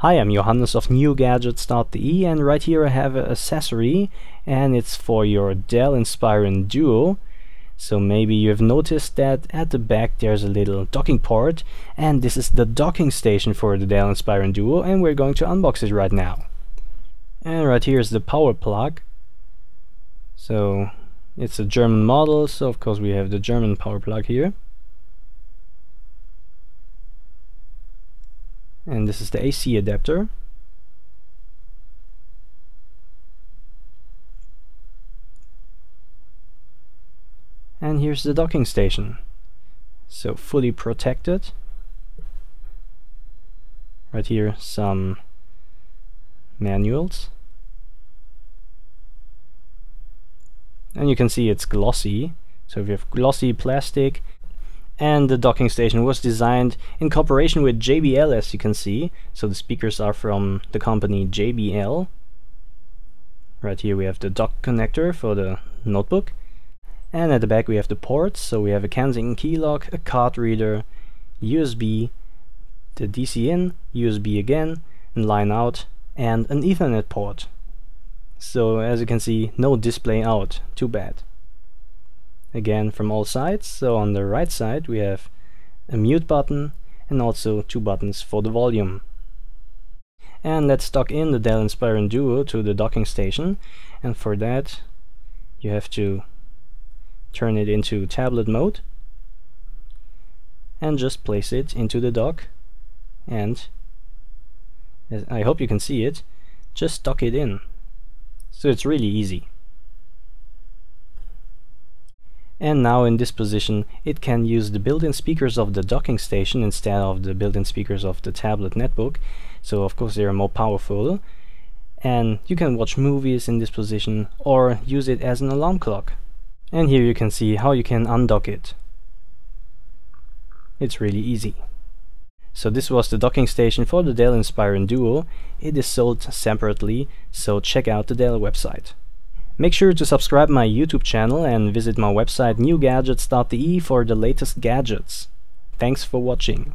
Hi, I'm Johannes of NewGadgets.de, and right here I have an accessory, and it's for your Dell Inspiron Duo. So maybe you have noticed that at the back there's a little docking port, and this is the docking station for the Dell Inspiron Duo, and we're going to unbox it right now. And right here is the power plug. So it's a German model, so of course we have the German power plug here. And this is the AC adapter. And here's the docking station. So fully protected. Right here some manuals. And you can see it's glossy. So we have glossy plastic. And the docking station was designed in cooperation with JBL, as you can see. So the speakers are from the company JBL. Right here we have the dock connector for the notebook. And at the back we have the ports. So we have a Kensington key lock, a card reader, USB, the DC in, USB again, and line out, and an Ethernet port. So as you can see, no display out. Too bad. Again from all sides. So on the right side we have a mute button and also two buttons for the volume. And let's dock in the Dell Inspiron Duo to the docking station, and for that you have to turn it into tablet mode and just place it into the dock, and I hope you can see it, just dock it in. So it's really easy. And now in this position it can use the built-in speakers of the docking station instead of the built-in speakers of the tablet netbook. So of course they are more powerful, and you can watch movies in this position or use it as an alarm clock. And here you can see how you can undock it. It's really easy. So this was the docking station for the Dell Inspiron Duo. It is sold separately, so check out the Dell website. Make sure to subscribe my YouTube channel and visit my website NewGadgets.de for the latest gadgets. Thanks for watching.